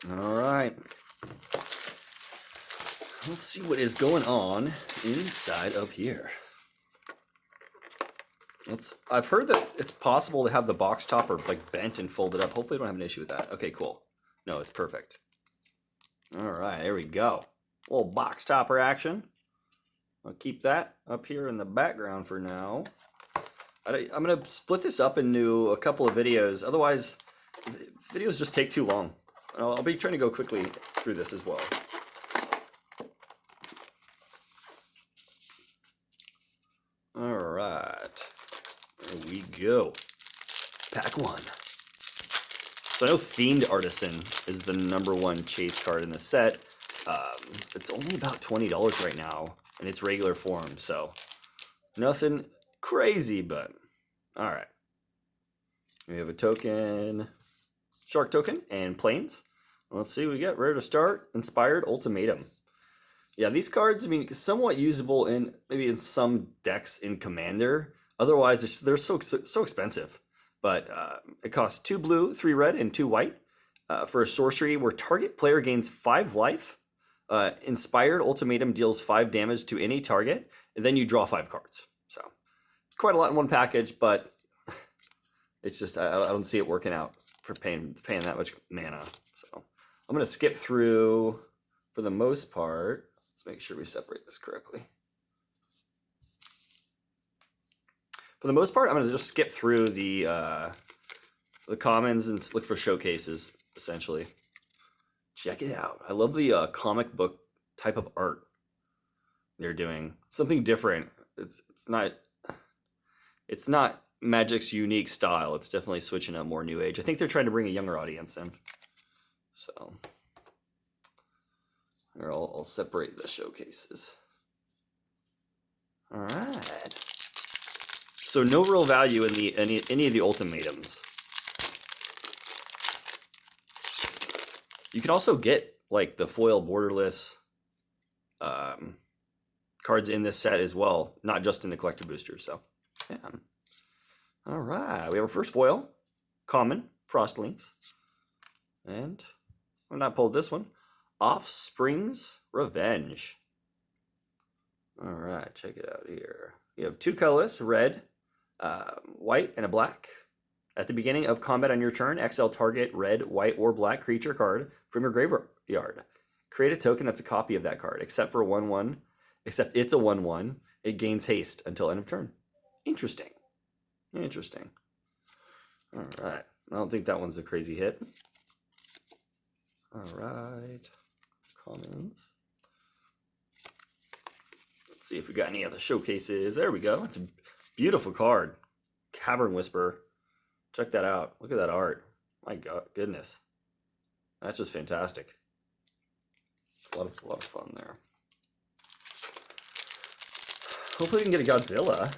All right. Let's see what is going on inside up here. I've heard that it's possible to have the box topper like bent and folded up. Hopefully I don't have an issue with that. Okay, cool. No, it's perfect. All right, there we go. A little box topper action. I'll keep that up here in the background for now. I'm going to split this up into a couple of videos. Otherwise, videos just take too long. I'll be trying to go quickly through this as well. All right. There we go. Pack one. So I know Themed Artisan is the #1 chase card in the set. It's only about $20 right now in its regular form, so nothing crazy, but all right. We have a token, Shark token, and Plains. Let's see what we get. Rare to start. Inspired Ultimatum. Yeah, these cards, I mean, somewhat usable in maybe in some decks in Commander. Otherwise, they're so expensive. But it costs 2 blue, 3 red, and 2 white for a sorcery where target player gains 5 life. Inspired Ultimatum deals 5 damage to any target, and then you draw 5 cards. So it's quite a lot in one package, but it's just I don't see it working out for paying that much mana. So I'm gonna skip through for the most part. Let's make sure we separate this correctly. For the most part, I'm going to just skip through the commons and look for showcases, essentially. Check it out. I love the comic book type of art they're doing. Something different. It's not Magic's unique style. It's definitely switching up more New Age. I think they're trying to bring a younger audience in. So here, I'll separate the showcases. All right. So no real value in any of the ultimatums. You can also get like the foil borderless cards in this set as well, not just in the collector booster. So, yeah. All right, we have our first foil, common Frostlings, and I'm not pulled this one. Offspring's Revenge. All right, check it out here. You have 2 colors, red, white, and a black. At the beginning of combat on your turn, exile target red, white, or black creature card from your graveyard. Create a token that's a copy of that card, except it's a 1/1. It gains haste until end of turn. Interesting. All right. I don't think that one's a crazy hit. All right. Commons. Let's see if we got any other showcases. There we go. It's a beautiful card. Cavern Whisper. Check that out. Look at that art. My God, goodness. That's just fantastic. It's a lot of fun there. Hopefully we can get a Godzilla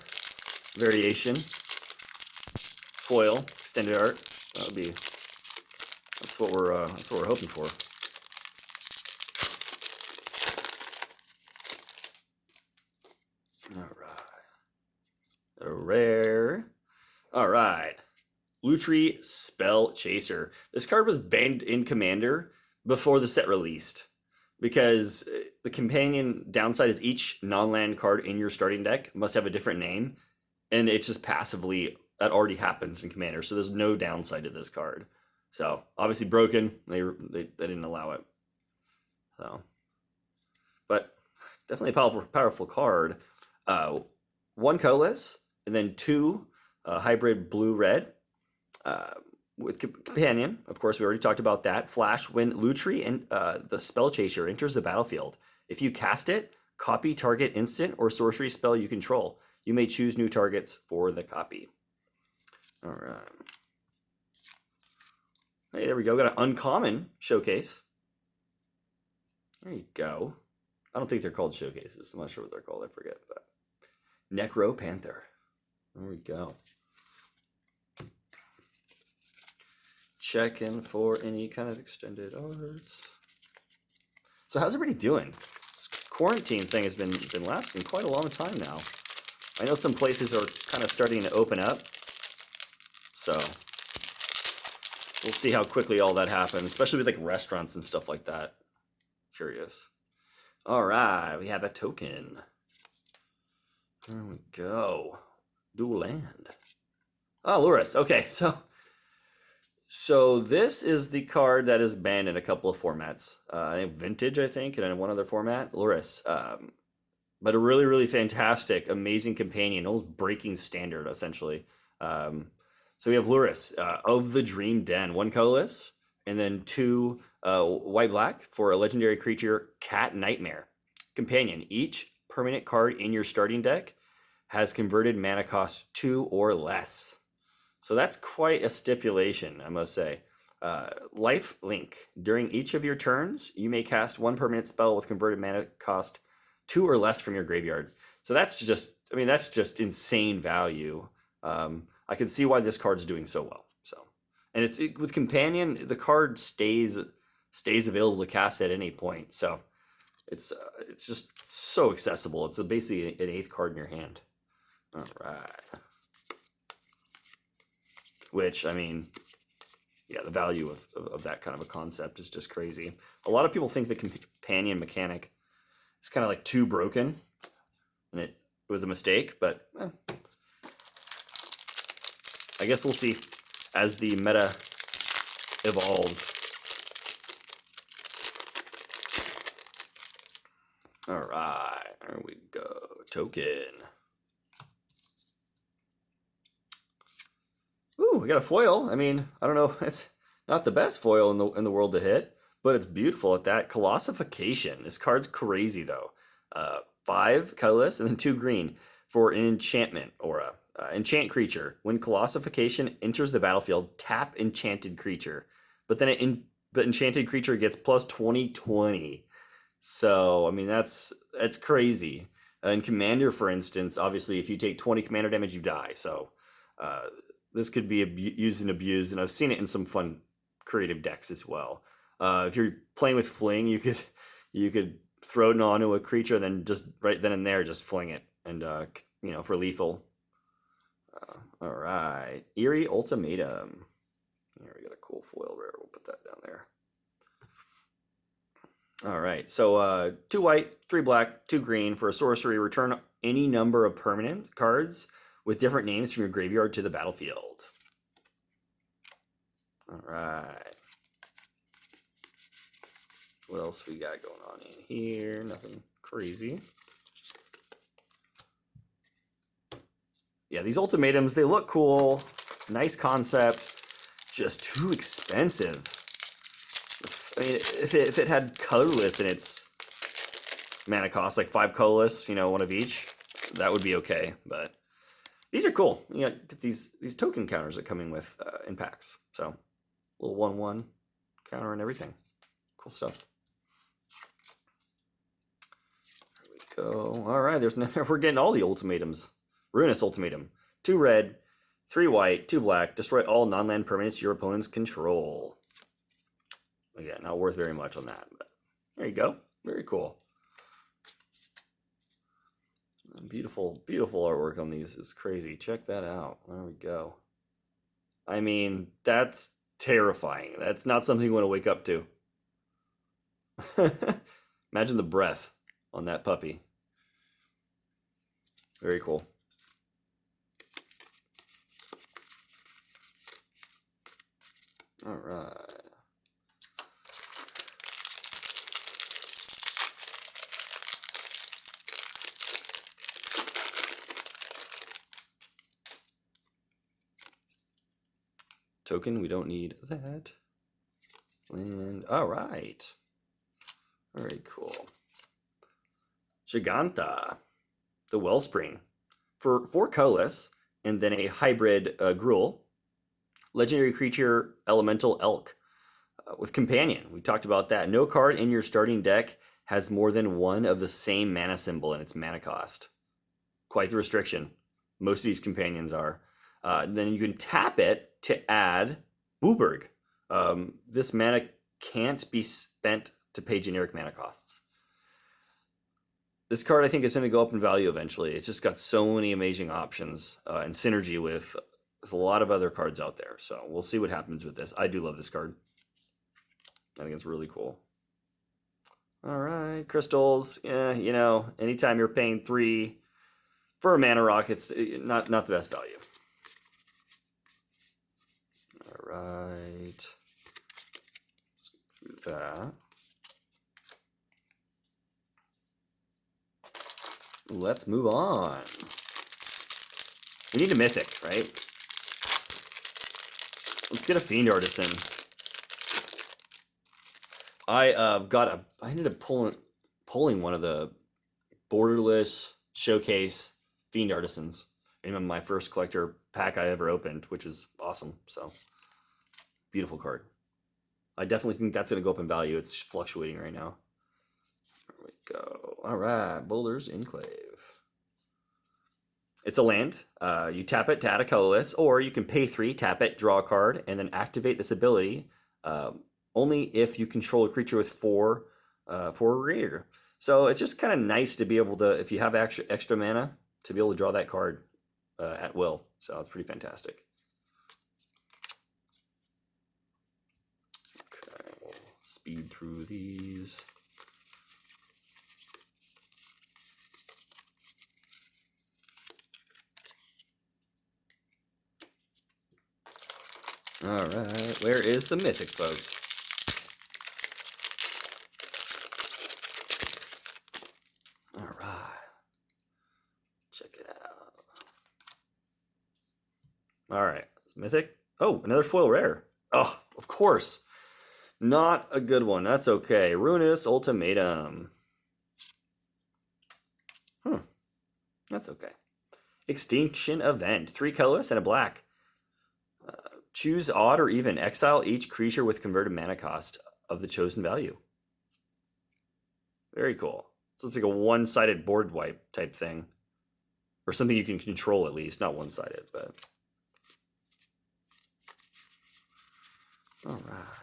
variation. Foil, extended art. That's what we're hoping for. All right. A rare. All right. Lutri Spell Chaser. This card was banned in Commander before the set released because the companion downside is each non-land card in your starting deck must have a different name, and it's just passively that already happens in Commander, so there's no downside to this card. So obviously broken. They didn't allow it. So, but definitely a powerful card. 1 colorless, and then 2 hybrid blue-red with companion. Of course, we already talked about that. Flash, when Lutri and the Spell Chaser enters the battlefield, if you cast it, copy target instant or sorcery spell you control. You may choose new targets for the copy. All right. Hey, there we go. Got an uncommon showcase. There you go. I don't think they're called showcases. I'm not sure what they're called. I forget. But Necro Panther. There we go. Checking for any kind of extended arts. So how's everybody doing? This quarantine thing has been lasting quite a long time now. I know some places are kind of starting to open up. So We'll see how quickly all that happens, especially with like restaurants and stuff like that. Curious. All right, we have a token. There we go. Dual land. Oh, Luris. Okay, so this is the card that is banned in a couple of formats. Vintage, I think, and in one other format, Luris. But a really, really fantastic, amazing companion, almost breaking standard, essentially. So we have Luris of the Dream Den, 1 colorless, and then 2 white-black for a legendary creature, Cat Nightmare. Companion, each permanent card in your starting deck has converted mana cost 2 or less. So that's quite a stipulation, I must say. Life Link. During each of your turns, you may cast 1 permanent spell with converted mana cost 2 or less from your graveyard. So that's just insane value. I can see why this card's doing so well. And with Companion, the card stays available to cast at any point. So it's just so accessible. It's basically an 8th card in your hand. All right. Which, I mean, yeah, the value of that kind of a concept is just crazy. A lot of people think the Companion mechanic is kind of like too broken, and it was a mistake, but I guess we'll see as the meta evolves. All right, there we go. Token. Ooh, we got a foil. I mean, I don't know. It's not the best foil in the world to hit, but it's beautiful at that. Colossification. This card's crazy though. 5 colorless and then 2 green for an enchantment aura. Enchant creature. When Colossification enters the battlefield, tap enchanted creature. But then the enchanted creature gets plus 20/20. So I mean that's crazy. In Commander, for instance, obviously if you take 20 commander damage, you die. So this could be used and abused, and I've seen it in some fun creative decks as well. If you're playing with Fling, you could throw it onto a creature, and then just right then and there, just fling it, and for lethal. All right, Eerie Ultimatum. Here we got a cool foil rare. We'll put that down there. All right, so 2 white, 3 black, 2 green for a sorcery. Return any number of permanent cards with different names from your graveyard to the battlefield. All right. What else we got going on in here? Nothing crazy. Yeah, these ultimatums, they look cool. Nice concept. Just too expensive. I mean, if it had colorless in its mana cost, like 5 colorless, 1 of each, that would be okay. But these are cool. You got these token counters that coming with in packs. So little 1/1 counter and everything. Cool stuff. There we go. All right, we're getting all the ultimatums. Ruinous Ultimatum. 2 red, 3 white, 2 black. Destroy all non-land permanents your opponents control. Again, not worth very much on that, but there you go. Very cool. Beautiful, beautiful artwork on these. It's crazy. Check that out. There we go. I mean, that's terrifying. That's not something you want to wake up to. Imagine the breath on that puppy. Very cool. All right. Token, we don't need that. And all right. Very cool. Sugandha, the Wellspring. For 4 colorless, and then a hybrid Gruul. Legendary creature, Elemental Elk. With Companion, we talked about that. No card in your starting deck has more than 1 of the same mana symbol in its mana cost. Quite the restriction. Most of these companions are. Then you can tap it to add Wooburg. This mana can't be spent to pay generic mana costs. This card, I think, is going to go up in value eventually. It's just got so many amazing options and synergy with There's a lot of other cards out there, so we'll see what happens with this. I do love this card. I think it's really cool. All right, crystals. Yeah, you know, anytime you're paying 3 for a mana rock, it's not the best value. All right, let's do that. Let's move on. We need a mythic, right? Let's get a Fiend Artisan. I ended up pulling one of the borderless showcase Fiend Artisans in my first collector pack I ever opened, which is awesome. So beautiful card. I definitely think that's going to go up in value. It's fluctuating right now. There we go. All right, Boulder's Enclave. It's a land. You tap it to add a colorless, or you can pay 3, tap it, draw a card, and then activate this ability only if you control a creature with 4 or greater. So it's just kind of nice to be able to, if you have extra mana, to be able to draw that card at will. So it's pretty fantastic. Okay, we'll speed through these. All right, where is the Mythic, folks? All right, check it out. All right, Mythic. Oh, another foil rare. Oh, of course. Not a good one. That's okay. Ruinous Ultimatum. That's okay. Extinction Event. 3 colorless and a black. Choose odd or even. Exile each creature with converted mana cost of the chosen value. Very cool. So it's like a one-sided board wipe type thing. Or something you can control at least. Not one-sided, but... Alright.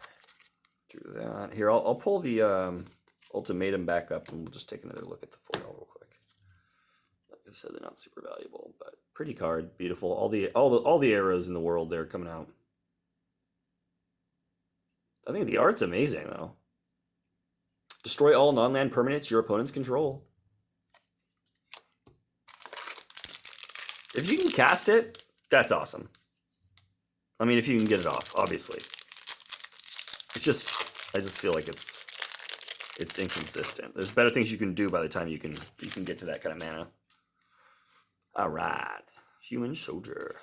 Do that. Here, I'll pull the Ultimatum back up and we'll just take another look at the foil real quick. Like I said, they're not super valuable, but pretty card. Beautiful. All the arrows in the world there coming out. I think the art's amazing, though. Destroy all non-land permanents your opponents control. If you can cast it, that's awesome. I mean, if you can get it off, obviously. It's just, I just feel like it's inconsistent. There's better things you can do by the time you can get to that kind of mana. All right, Human Soldier.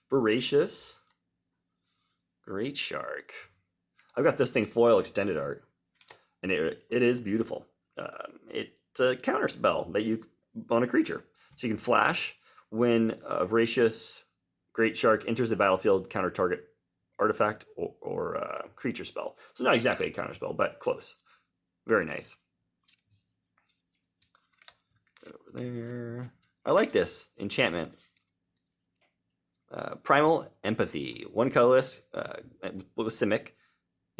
Voracious. Great Shark. I've got this thing foil extended art, and it is beautiful. It's a counter spell that you on a creature, so you can flash when a voracious Great Shark enters the battlefield. Counter target artifact or creature spell. So not exactly a counter spell, but close. Very nice. Over there. I like this enchantment. Primal Empathy. 1 colorless with Simic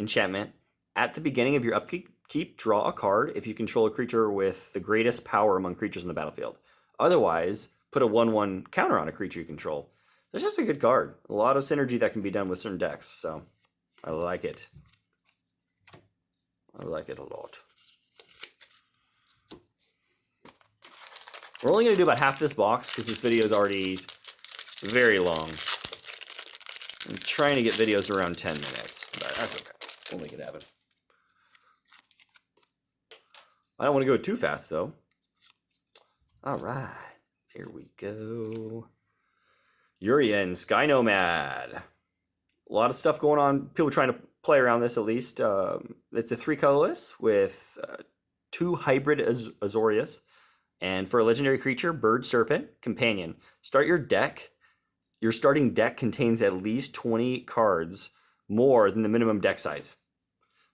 enchantment. At the beginning of your upkeep, draw a card if you control a creature with the greatest power among creatures in the battlefield. Otherwise, put a 1/1 counter on a creature you control. That's just a good card. A lot of synergy that can be done with certain decks, so I like it. I like it a lot. We're only going to do about half this box because this video is already very long. I'm trying to get videos around 10 minutes, but that's okay. We'll make it happen. I don't want to go too fast, though. All right. Here we go. Urian, Sky Nomad. A lot of stuff going on. People trying to play around this at least. It's a 3 colorless with 2 hybrid Azorius. And for a legendary creature, Bird Serpent, Companion. Start your deck. Your starting deck contains at least 20 cards more than the minimum deck size.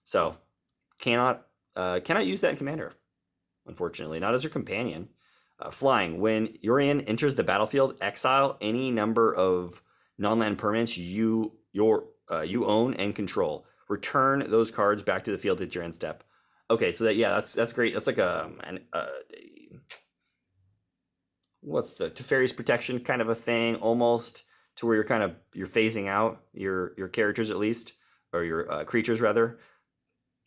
So, cannot use that in Commander, unfortunately. Not as your companion. Flying. When Urian enters the battlefield, exile any number of non-land permanents you own and control. Return those cards back to the field at your end step. Okay, so that's great. That's like what's the Teferi's protection kind of a thing, almost to where you're phasing out your characters at least, or your creatures rather.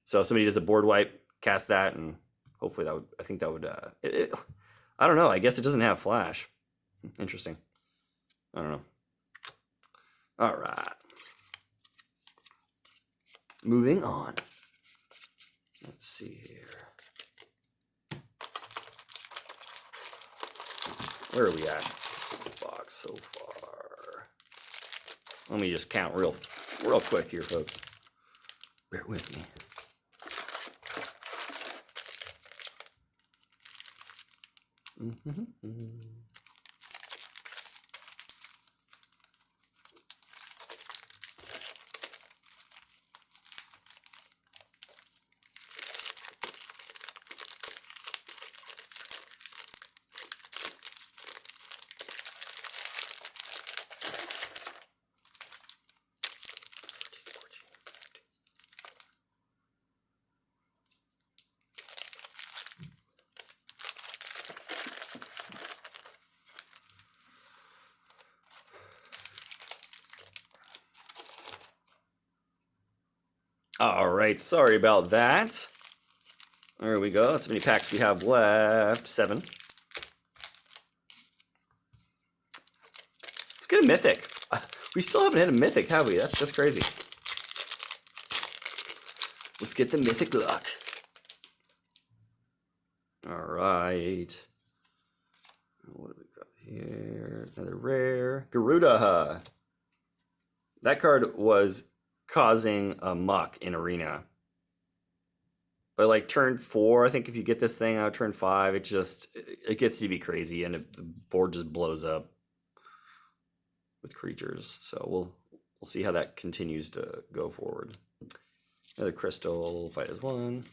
So if somebody does a board wipe, cast that, and hopefully that would, I think that would, I don't know, I guess it doesn't have flash. Interesting. I don't know. All right. Moving on. Let's see here. Where are we at? Box so far. Let me just count real quick here, folks. Bear with me. All right, sorry about that. There we go. That's how many packs we have left. 7. Let's get a Mythic. We still haven't hit a Mythic, have we? That's crazy. Let's get the Mythic luck. All right. What do we got here? Another rare. Garuda. That card was causing a muck in Arena. But like turn 4, I think if you get this thing out turn 5, it gets to be crazy and the board just blows up with creatures. So we'll see how that continues to go forward. Another crystal, fight as 1.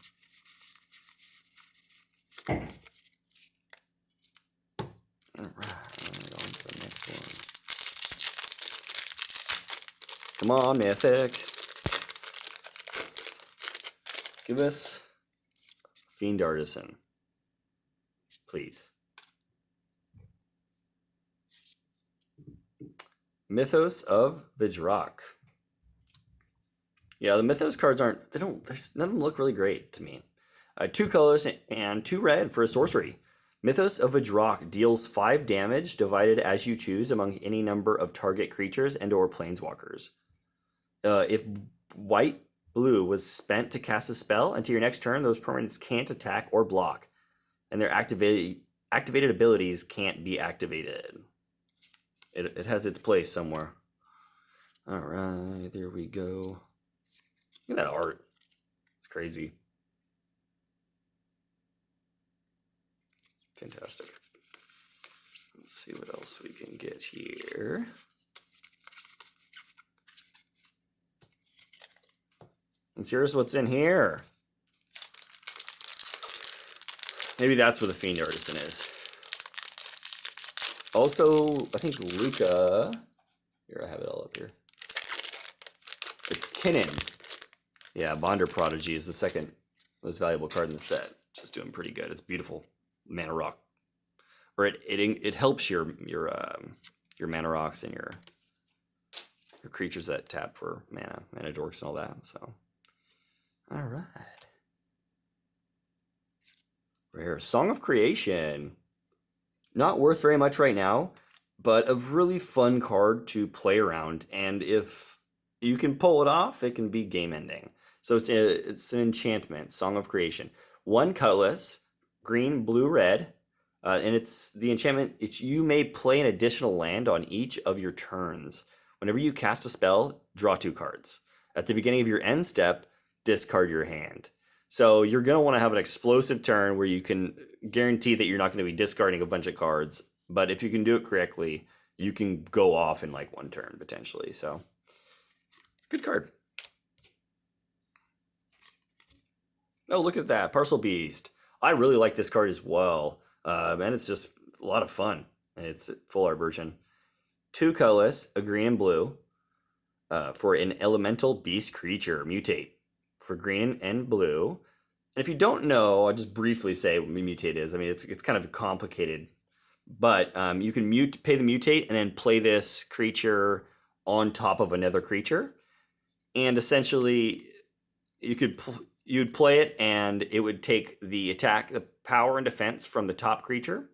All right, on to the next one. Come on, Mythic. Give us Fiend Artisan, please. Mythos of Vajrak. Yeah, the Mythos cards none of them look really great to me. 2 colors and 2 red for a sorcery. Mythos of Vajrak deals 5 damage divided as you choose among any number of target creatures and or planeswalkers. If white-blue was spent to cast a spell, until your next turn, those permanents can't attack or block, and their activated abilities can't be activated. It has its place somewhere. All right, there we go. Look at that art. It's crazy. Fantastic. Let's see what else we can get here. I'm curious what's in here. Maybe that's where the Fiend Artisan is. Also, I think Luca. Here, I have it all up here. It's Kinnan. Yeah, Bonder Prodigy is the second most valuable card in the set. Just doing pretty good. It's beautiful. Mana rock. Or it helps your mana rocks and your creatures that tap for mana dorks and all that. So, all right. Rare Song of Creation. Not worth very much right now, but a really fun card to play around. And if you can pull it off, it can be game ending. So it's an enchantment, Song of Creation. 1 colorless, green, blue, red. And it's the enchantment, you may play an additional land on each of your turns. Whenever you cast a spell, draw 2 cards. At the beginning of your end step, discard your hand. So you're going to want to have an explosive turn where you can guarantee that you're not going to be discarding a bunch of cards. But if you can do it correctly, you can go off in like 1 turn potentially. So good card. Oh, look at that. Parcel Beast. I really like this card as well. And it's just a lot of fun. And it's a full art version. 2 colorless, a green and blue. For an elemental beast creature, mutate. For green and blue. And if you don't know, I'll just briefly say what mutate is. I mean, it's kind of complicated. But you can pay the mutate and then play this creature on top of another creature, and essentially you'd play it, and it would take the attack, the power, and defense from the top creature,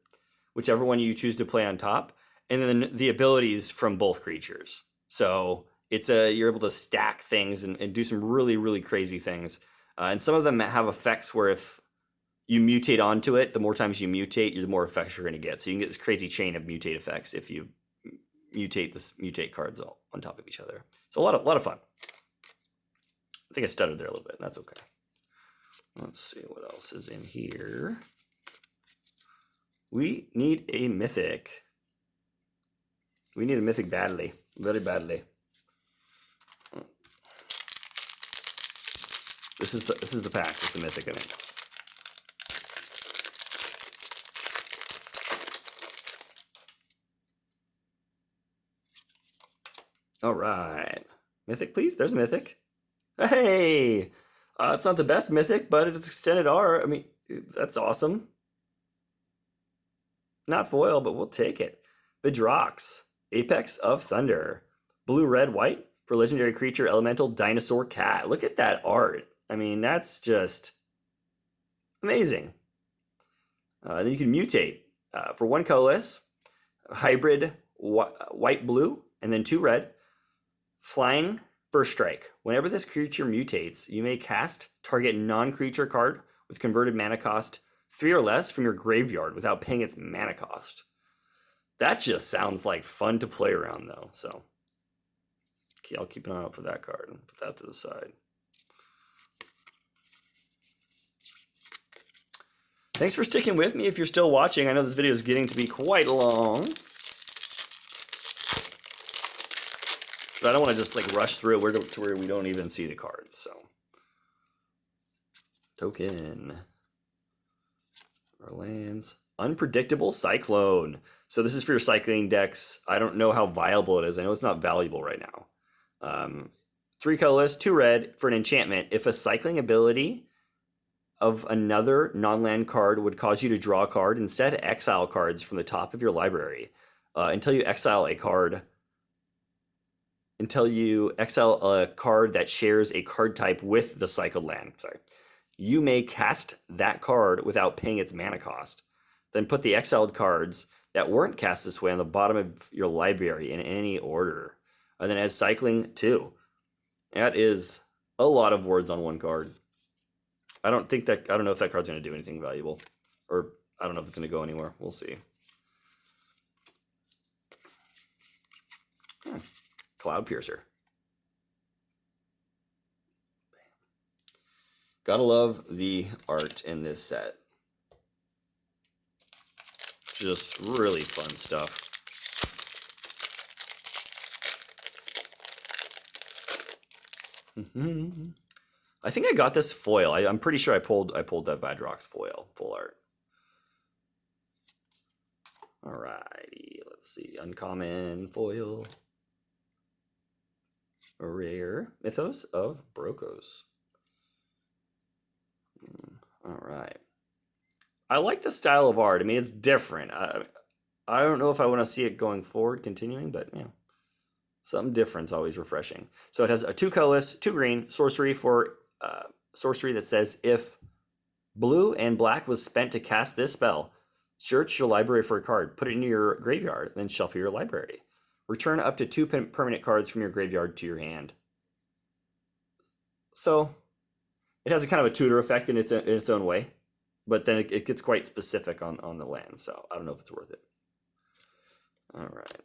whichever one you choose to play on top, and then the abilities from both creatures. So you're able to stack things and do some really crazy things, and some of them have effects where if you mutate onto it, the more times you mutate, the more effects you're going to get. So you can get this crazy chain of mutate effects if you mutate cards all on top of each other. So a lot of fun. I think I stuttered there a little bit. That's okay. Let's see what else is in here. We need a mythic. We need a mythic badly, very badly. This is the pack with the mythic in it. All right, mythic, please. There's a mythic. Hey, it's not the best mythic, but it's extended R. I mean, that's awesome. Not foil, but we'll take it. Vidrox, Apex of Thunder, blue, red, white for legendary creature, elemental, dinosaur, cat. Look at that art. I mean, that's just amazing. Then you can mutate for 1 colorless, hybrid, white, blue, and then 2 red. Flying, first strike. Whenever this creature mutates, you may cast target non-creature card with converted mana cost 3 or less from your graveyard without paying its mana cost. That just sounds like fun to play around, though. So, okay, I'll keep an eye out for that card and put that to the side. Thanks for sticking with me if you're still watching. I know this video is getting to be quite long. But I don't want to just like rush through it to where we don't even see the cards. So, token. Our lands. Unpredictable Cyclone. So this is for your cycling decks. I don't know how viable it is. I know it's not valuable right now. 3 colorless, 2 red for an enchantment. If a cycling ability of another non-land card would cause you to draw a card, instead exile cards from the top of your library until you exile a card. Until you exile a card that shares a card type with the cycled land. Sorry. You may cast that card without paying its mana cost. Then put the exiled cards that weren't cast this way on the bottom of your library in any order. And then add cycling 2. That is a lot of words on one card. I don't know if that card's going to do anything valuable. Or I don't know if it's going to go anywhere. We'll see. Cloud Piercer. Gotta love the art in this set. Just really fun stuff. I think I got this foil. I'm pretty sure I pulled that Vidrox foil, full art. Alrighty, let's see. Uncommon foil. A rare Mythos of Brokos. All right. I like the style of art. I mean, it's different. I don't know if I want to see it going forward, continuing, but yeah, something different is always refreshing. So it has a 2 colorless, 2 green sorcery for sorcery that says if blue and black was spent to cast this spell, search your library for a card, put it in your graveyard, then shuffle your library. Return up to 2 permanent cards from your graveyard to your hand. So it has a kind of a tutor effect in its own way, but then it gets quite specific on the land. So I don't know if it's worth it. All right.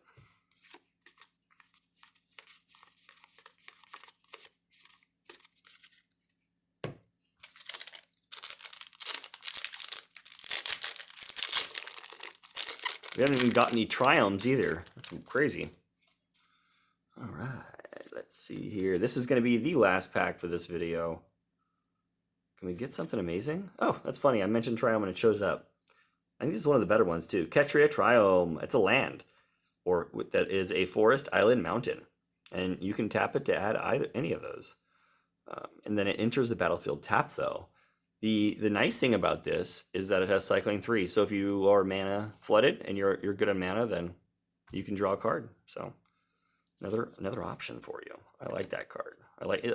We haven't even got any Triumphs either. That's crazy. All right, let's see here. This is going to be the last pack for this video. Can we get something amazing? Oh, that's funny. I mentioned Triumph and it shows up. I think this is one of the better ones too. Ketria Triumph. It's a land, or that is a forest, island, mountain, and you can tap it to add any of those. And then it enters the battlefield tap though. The nice thing about this is that it has Cycling 3. So if you are mana flooded and you're good on mana, then you can draw a card. So another option for you. I like that card.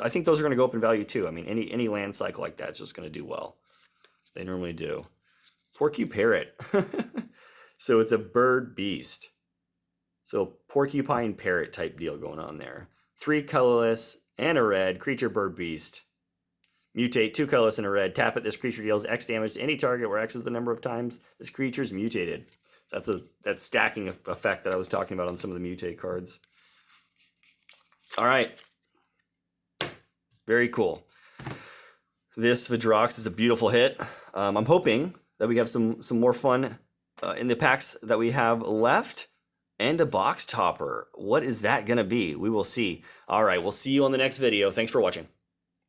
I think those are going to go up in value too. I mean, any land cycle like that is just going to do well. They normally do. Porcupine Parrot. So it's a bird beast. So porcupine parrot type deal going on there. 3 colorless and a red creature bird beast. Mutate 2 colorless and a red. Tap it. This creature deals X damage to any target where X is the number of times this creature is mutated. That's stacking effect that I was talking about on some of the mutate cards. All right. Very cool. This Vidrox is a beautiful hit. I'm hoping that we have some more fun in the packs that we have left. And a box topper. What is that going to be? We will see. All right. We'll see you on the next video. Thanks for watching.